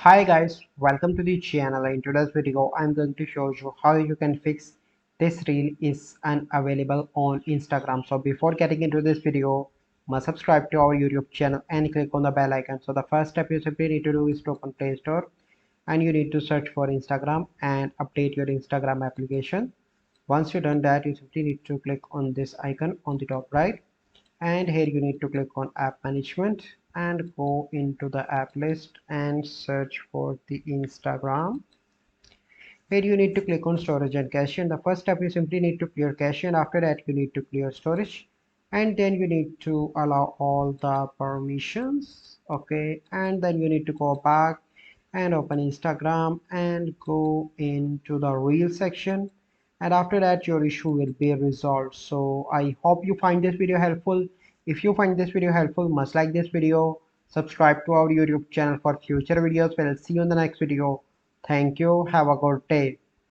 Hi guys, welcome to the channel. In today's video, I'm going to show you how you can fix this reel is unavailable on Instagram. So before getting into this video, must subscribe to our YouTube channel and click on the bell icon. So the first step you simply need to do is to open Play Store and you need to search for Instagram and update your Instagram application. Once you've done that, you simply need to click on this icon on the top right, and here you need to click on app management and go into the app list and search for the Instagram. Here you need to click on storage and cache, and the first step you simply need to clear cache, and after that you need to clear storage, and then you need to allow all the permissions. Okay, and then you need to go back and open Instagram and go into the reel section, and after that your issue will be resolved. So I hope you find this video helpful. If you find this video helpful, must like this video, subscribe to our YouTube channel for future videos. We'll see you in the next video. Thank you. Have a good day.